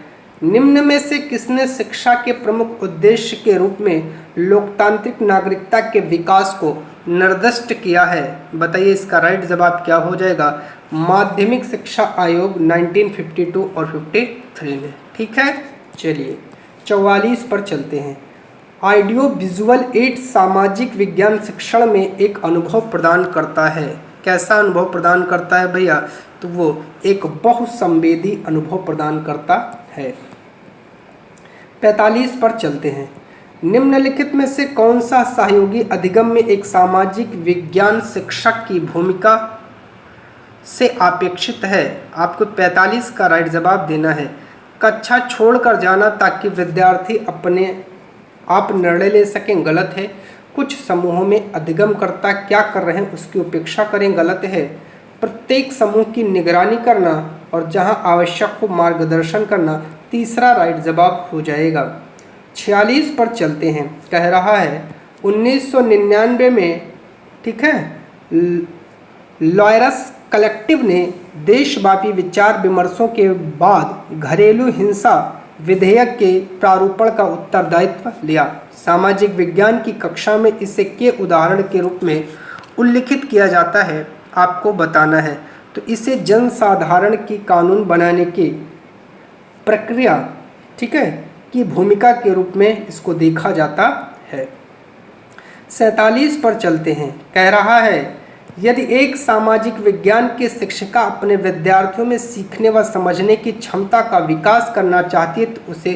निम्न में से किसने शिक्षा के प्रमुख उद्देश्य के रूप में लोकतांत्रिक नागरिकता के विकास को निर्दिष्ट किया है। बताइए इसका राइट जवाब क्या हो जाएगा। माध्यमिक शिक्षा आयोग 1952 और 53 में। ठीक है, चलिए 44 पर चलते हैं। ऑडियो विजुअल एड सामाजिक विज्ञान शिक्षण में एक अनुभव प्रदान करता है। कैसा अनुभव प्रदान करता है भैया, तो वो एक बहुसंवेदी अनुभव प्रदान करता है। 45 पर चलते हैं। निम्नलिखित में से कौन सा सहयोगी अधिगम में एक सामाजिक विज्ञान शिक्षक की भूमिका से अपेक्षित है। आपको 45 का राइट जवाब देना है। कक्षा छोड़कर जाना ताकि विद्यार्थी अपने आप निर्णय ले सकें, गलत है। कुछ समूहों में अधिगमकर्ता क्या कर रहे हैं उसकी उपेक्षा करें, गलत है। प्रत्येक समूह की निगरानी करना और जहां आवश्यक हो मार्गदर्शन करना, तीसरा राइट जवाब हो जाएगा। 46 पर चलते हैं। कह रहा है 1999 में, ठीक है, लॉयरस कलेक्टिव ने देशव्यापी विचार विमर्शों के बाद घरेलू हिंसा विधेयक के प्रारूपण का उत्तरदायित्व लिया। सामाजिक विज्ञान की कक्षा में इसे के उदाहरण के रूप में उल्लिखित किया जाता है, आपको बताना है। तो इसे जनसाधारण की कानून बनाने की प्रक्रिया, ठीक है, की भूमिका के रूप में इसको देखा जाता है। 47 पर चलते हैं। कह रहा है यदि एक सामाजिक विज्ञान के शिक्षिका अपने विद्यार्थियों में सीखने व समझने की क्षमता का विकास करना चाहती है तो उसे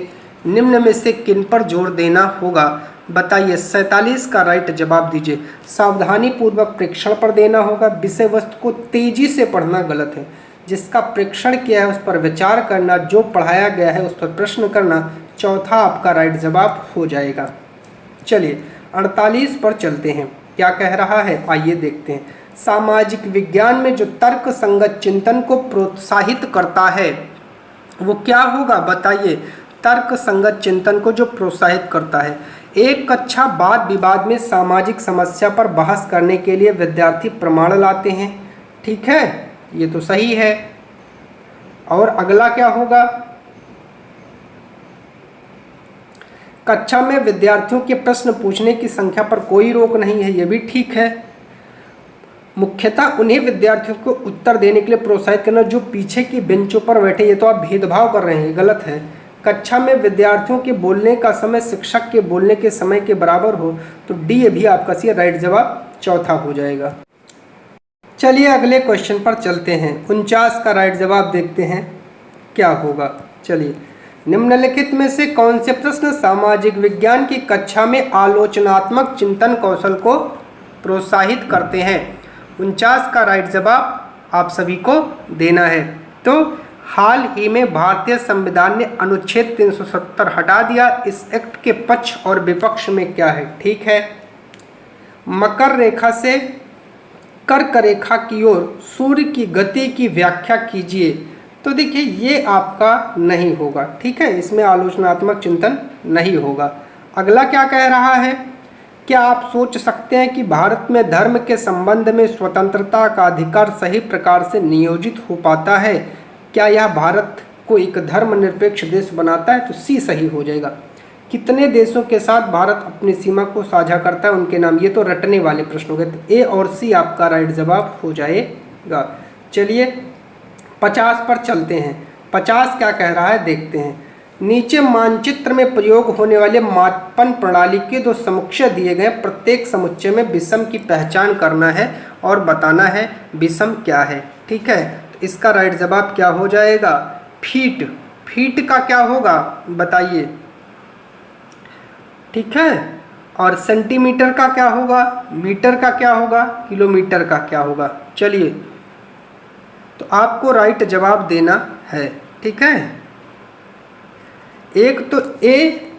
निम्न में से किन पर जोर देना होगा। बताइए, 47 का राइट जवाब दीजिए। सावधानी पूर्वक प्रेक्षण पर देना होगा। विषय वस्तु को तेजी से पढ़ना, गलत है। जिसका प्रेक्षण किया है उस पर विचार करना, जो पढ़ाया गया है उस पर प्रश्न करना, चौथा आपका राइट जवाब हो जाएगा। चलिए 48 पर चलते हैं। क्या कह रहा है, आइए देखते हैं। सामाजिक विज्ञान में जो तर्क संगत चिंतन को प्रोत्साहित करता है वो क्या होगा, बताइए। तर्क संगत चिंतन को जो प्रोत्साहित करता है। एक कक्षा वाद विवाद में सामाजिक समस्या पर बहस करने के लिए विद्यार्थी प्रमाण लाते हैं, ठीक है, ये तो सही है। और अगला क्या होगा, कक्षा में विद्यार्थियों के प्रश्न पूछने की संख्या पर कोई रोक नहीं है, ये भी ठीक है। मुख्यतः उन्हें विद्यार्थियों को उत्तर देने के लिए प्रोत्साहित करना जो पीछे की बेंचों पर बैठे, ये तो आप भेदभाव कर रहे हैं, गलत है। कक्षा में विद्यार्थियों के बोलने का समय शिक्षक के बोलने के समय के बराबर हो, तो डी भी आपका सी राइट जवाब चौथा हो जाएगा। चलिए अगले क्वेश्चन पर चलते हैं। 49 का राइट जवाब देखते हैं क्या होगा। चलिए, निम्नलिखित में से कौन से प्रश्न सामाजिक विज्ञान की कक्षा में आलोचनात्मक चिंतन कौशल को प्रोत्साहित करते हैं। 49 का राइट जवाब आप सभी को देना है। तो हाल ही में भारतीय संविधान ने अनुच्छेद 370 हटा दिया, इस एक्ट के पक्ष और विपक्ष में क्या है, ठीक है। मकर रेखा से कर्क रेखा की ओर सूर्य की गति की व्याख्या कीजिए। तो देखिए ये आपका नहीं होगा, ठीक है, इसमें आलोचनात्मक चिंतन नहीं होगा। अगला क्या कह रहा है, क्या आप सोच सकते हैं कि भारत में धर्म के संबंध में स्वतंत्रता का अधिकार सही प्रकार से नियोजित हो पाता है। क्या यह भारत को एक धर्मनिरपेक्ष देश बनाता है, तो सी सही हो जाएगा। कितने देशों के साथ भारत अपनी सीमा को साझा करता है, उनके नाम। ये तो रटने वाले प्रश्न हो गए, तो ए और सी आपका राइट जवाब हो जाएगा। चलिए 50 पर चलते हैं। 50 क्या कह रहा है देखते हैं। नीचे मानचित्र में प्रयोग होने वाले मापन प्रणाली के दो समुच्चय दिए गए, प्रत्येक समुच्चय में विषम की पहचान करना है और बताना है विषम क्या है। ठीक है, तो इसका राइट जवाब क्या हो जाएगा? फीट। फीट का क्या होगा बताइए? ठीक है, और सेंटीमीटर का क्या होगा? मीटर का क्या होगा? किलोमीटर का क्या होगा? चलिए, तो आपको राइट जवाब देना है। ठीक है, एक तो ए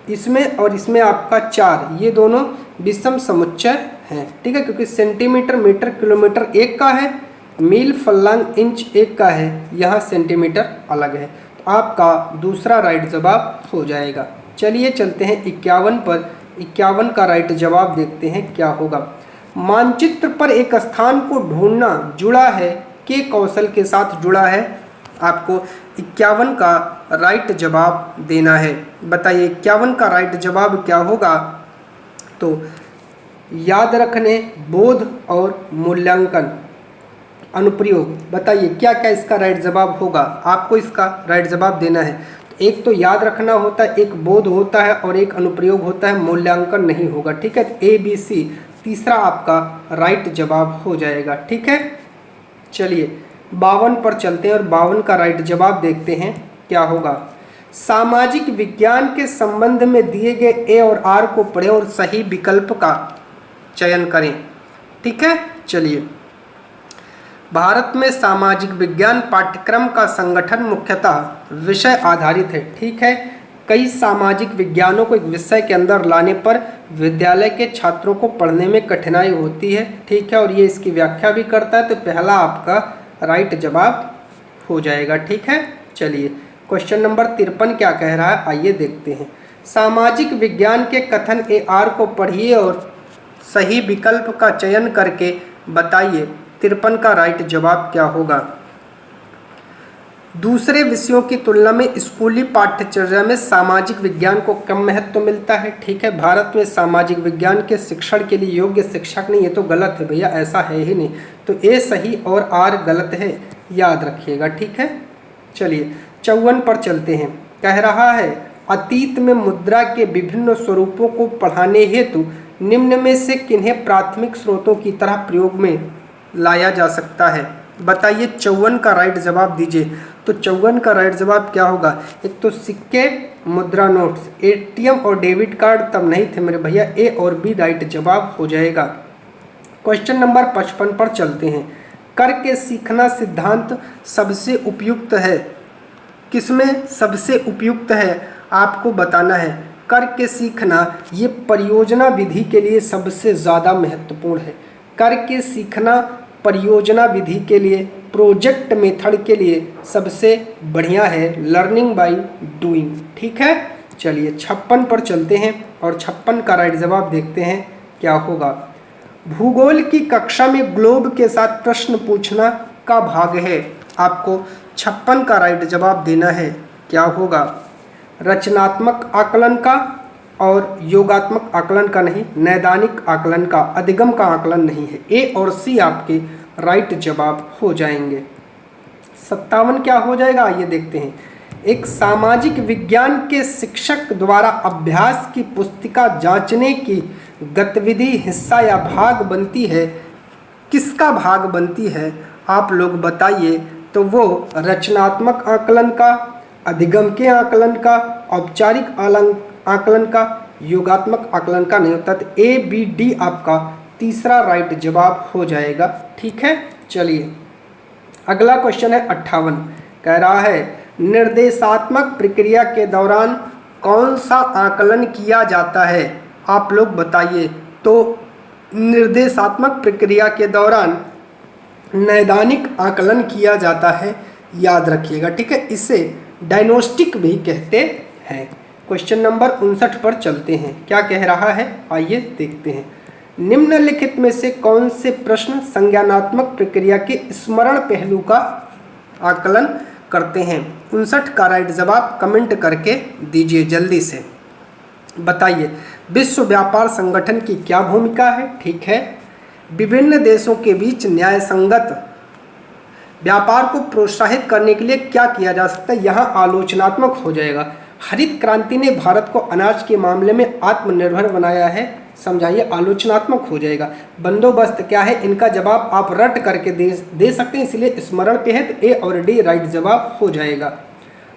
इसमें और इसमें आपका 4, ये दोनों विषम समुच्चय हैं। ठीक है, क्योंकि सेंटीमीटर, मीटर, किलोमीटर एक का है, मील, फल्लांग, इंच एक का है, यहाँ सेंटीमीटर अलग है। तो आपका दूसरा राइट जवाब हो जाएगा। चलिए चलते हैं 51 पर। 51 का राइट जवाब देखते हैं क्या होगा। मानचित्र पर एक स्थान को ढूंढना जुड़ा है के कौशल के साथ जुड़ा है। आपको 51 का राइट जवाब देना है। बताइए 51 का राइट जवाब क्या होगा? तो याद रखने, बोध और मूल्यांकन, अनुप्रयोग। बताइए क्या क्या इसका राइट जवाब होगा? आपको इसका राइट जवाब देना है। एक तो याद रखना होता है, एक बोध होता है और एक अनुप्रयोग होता है, मूल्यांकन नहीं होगा। ठीक है, ए बी सी तीसरा आपका राइट जवाब हो जाएगा। ठीक है, चलिए 52 पर चलते हैं और 52 का राइट जवाब देखते हैं क्या होगा। सामाजिक विज्ञान के संबंध में दिए गए ए और आर को पढ़ें और सही विकल्प का चयन करें। ठीक है, चलिए भारत में सामाजिक विज्ञान पाठ्यक्रम का संगठन मुख्यतः विषय आधारित है। ठीक है, कई सामाजिक विज्ञानों को एक विषय के अंदर लाने पर विद्यालय के छात्रों को पढ़ने में कठिनाई होती है। ठीक है, और ये इसकी व्याख्या भी करता है, तो पहला आपका राइट जवाब हो जाएगा। ठीक है, चलिए क्वेश्चन नंबर 53 क्या कह रहा है, आइए देखते हैं। सामाजिक विज्ञान के कथन ए आर को पढ़िए और सही विकल्प का चयन करके बताइए 53 का राइट जवाब क्या होगा। दूसरे विषयों की तुलना में स्कूली पाठ्यचर्या में सामाजिक विज्ञान को कम महत्व मिलता है। ठीक है, भारत में सामाजिक विज्ञान के शिक्षण के लिए योग्य शिक्षक नहीं, ये तो गलत है भैया, ऐसा है ही नहीं। तो ए सही और आर गलत है, याद रखिएगा। ठीक है, चलिए 54 पर चलते हैं। कह रहा है अतीत में मुद्रा के विभिन्न स्वरूपों को पढ़ाने हेतु निम्न में से किन्हें प्राथमिक स्रोतों की तरह प्रयोग में लाया जा सकता है। बताइए 54 का राइट जवाब दीजिए। तो 54 का राइट जवाब क्या होगा? एक तो सिक्के, मुद्रा नोट्स, एटीएम और डेबिट कार्ड तब नहीं थे मेरे भैया, ए और बी राइट जवाब हो जाएगा। क्वेश्चन नंबर 55 पर चलते हैं। करके सीखना सिद्धांत सबसे उपयुक्त है, किसमें सबसे उपयुक्त है आपको बताना है। करके सीखना ये परियोजना विधि के लिए सबसे ज़्यादा महत्वपूर्ण है। करके सीखना परियोजना विधि के लिए, प्रोजेक्ट मेथड के लिए सबसे बढ़िया है लर्निंग बाय डूइंग। ठीक है, चलिए 56 पर चलते हैं और 56 का राइट जवाब देखते हैं क्या होगा। भूगोल की कक्षा में ग्लोब के साथ प्रश्न पूछना का भाग है। आपको 56 का राइट जवाब देना है, क्या होगा? रचनात्मक आकलन का और योगात्मक आकलन का नहीं, नैदानिक आकलन का, अधिगम का आकलन नहीं है। ए और सी आपके राइट जवाब हो जाएंगे। 57 क्या हो जाएगा आइए देखते हैं। एक सामाजिक विज्ञान के शिक्षक द्वारा अभ्यास की पुस्तिका जांचने की गतिविधि हिस्सा या भाग बनती है, किसका भाग बनती है आप लोग बताइए। तो वो रचनात्मक आकलन का, अधिगम के आकलन का, औपचारिक आकलन का, योगात्मक आकलन का नहीं होता। तो ए बी डी आपका तीसरा राइट जवाब हो जाएगा। ठीक है, चलिए अगला क्वेश्चन है 58। कह रहा है निर्देशात्मक प्रक्रिया के दौरान कौन सा आकलन किया जाता है, आप लोग बताइए। तो निर्देशात्मक प्रक्रिया के दौरान नैदानिक आकलन किया जाता है, याद रखिएगा। ठीक है, इसे डायग्नोस्टिक भी कहते हैं। क्वेश्चन नंबर 59 पर चलते हैं। क्या कह रहा है आइए देखते हैं। निम्नलिखित में से कौन से प्रश्न संज्ञानात्मक प्रक्रिया के स्मरण पहलू का आकलन करते हैं? 59 का राइट जवाब कमेंट करके दीजिए जल्दी से। बताइए विश्व व्यापार संगठन की क्या भूमिका है? ठीक है। विभिन्न देशों के बीच न्याय संगत व्यापार को प्रोत्साहित करने के लिए क्या किया जा सकता है? यहाँ आलोचनात्मक हो जाएगा। हरित क्रांति ने भारत को अनाज के मामले में आत्मनिर्भर बनाया है, समझाइए, आलोचनात्मक हो जाएगा। बंदोबस्त क्या है? इनका जवाब आप रट करके दे सकते हैं, इसलिए स्मरण पे है, तो ए और डी राइट जवाब हो जाएगा।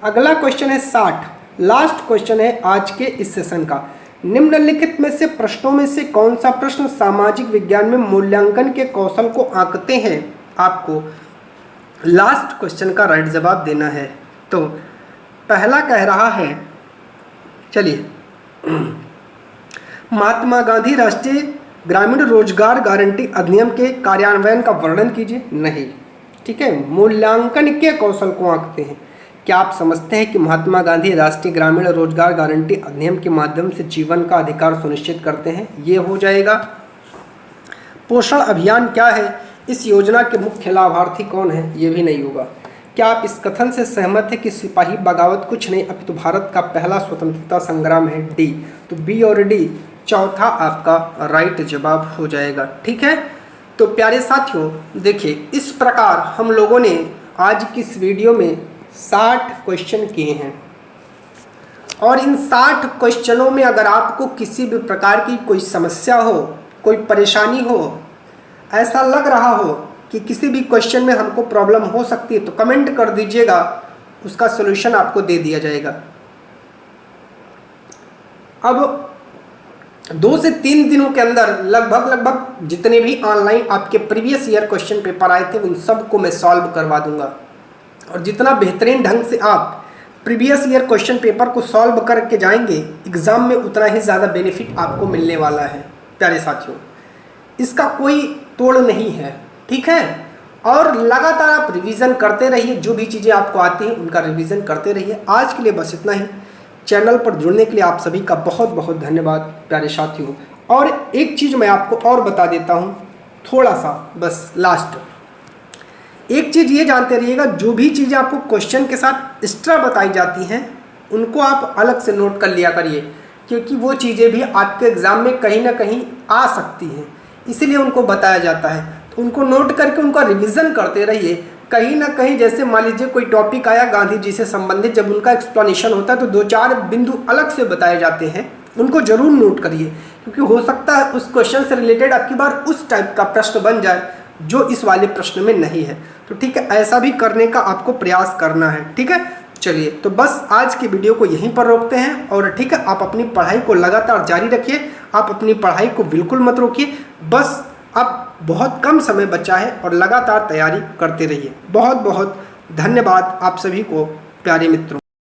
अगला क्वेश्चन है 60, लास्ट क्वेश्चन है आज के इस सेशन का। निम्नलिखित में से प्रश्नों में से कौन सा प्रश्न सामाजिक विज्ञान में मूल्यांकन के कौशल को आंकते हैं? आपको लास्ट क्वेश्चन का राइट जवाब देना है। तो पहला कह रहा है, चलिए, महात्मा गांधी राष्ट्रीय ग्रामीण रोजगार गारंटी अधिनियम के कार्यान्वयन का वर्णन कीजिए। नहीं, ठीक है। मूल्यांकन के कौशल को आंकते हैं। क्या आप समझते हैं कि महात्मा गांधी राष्ट्रीय ग्रामीण रोजगार गारंटी अधिनियम के माध्यम से जीवन का अधिकार सुनिश्चित करते हैं? ये हो जाएगा। पोषण अभियान क्या है? इस योजना के मुख्य लाभार्थी कौन है? ये भी नहीं होगा। क्या आप इस कथन से सहमत है कि सिपाही बगावत कुछ नहीं अपितु भारत का पहला स्वतंत्रता संग्राम है? डी। तो बी और डी चौथा आपका राइट जवाब हो जाएगा। ठीक है। तो प्यारे साथियों, देखिए, इस प्रकार हम लोगों ने आज की इस वीडियो में 60 क्वेश्चन किए हैं, और इन 60 क्वेश्चनों में अगर आपको किसी भी प्रकार की कोई समस्या हो, कोई परेशानी हो, ऐसा लग रहा हो कि किसी भी क्वेश्चन में हमको प्रॉब्लम हो सकती है, तो कमेंट कर दीजिएगा, उसका सलूशन आपको दे दिया जाएगा। अब 2 से 3 दिनों के अंदर लगभग जितने भी ऑनलाइन आपके प्रीवियस ईयर क्वेश्चन पेपर आए थे उन सबको मैं सॉल्व करवा दूंगा, और जितना बेहतरीन ढंग से आप प्रीवियस ईयर क्वेश्चन पेपर को सॉल्व करके जाएंगे एग्ज़ाम में, उतना ही ज़्यादा बेनिफिट आपको मिलने वाला है। प्यारे साथियों, इसका कोई तोड़ नहीं है, ठीक है। और लगातार आप रिवीजन करते रहिए, जो भी चीज़ें आपको आती हैं उनका रिवीजन करते रहिए। आज के लिए बस इतना ही। चैनल पर जुड़ने के लिए आप सभी का बहुत बहुत धन्यवाद प्यारे साथियों। और एक चीज़ मैं आपको और बता देता हूँ, थोड़ा सा बस लास्ट एक चीज़ ये जानते रहिएगा, जो भी चीज़ें आपको क्वेश्चन के साथ एक्स्ट्रा बताई जाती हैं उनको आप अलग से नोट कर लिया करिए, क्योंकि वो चीज़ें भी आपके एग्ज़ाम में कहीं ना कहीं आ सकती हैं, इसीलिए उनको बताया जाता है। तो उनको नोट करके उनका रिवीजन करते रहिए। कहीं ना कहीं जैसे मान लीजिए कोई टॉपिक आया गांधी जी से संबंधित, जब उनका एक्सप्लेनेशन होता है तो 2-4 बिंदु अलग से बताए जाते हैं, उनको जरूर नोट करिए, क्योंकि हो सकता है उस क्वेश्चन से रिलेटेड आपकी बार उस टाइप का प्रश्न बन जाए जो इस वाले प्रश्न में नहीं है। तो ठीक है, ऐसा भी करने का आपको प्रयास करना है। ठीक है, चलिए, तो बस आज की वीडियो को यहीं पर रोकते हैं। और ठीक है, आप अपनी पढ़ाई को लगातार जारी रखिए, आप अपनी पढ़ाई को बिल्कुल मत रोकिए। बस अब बहुत कम समय बचा है और लगातार तैयारी करते रहिए। बहुत बहुत धन्यवाद आप सभी को प्यारे मित्रों।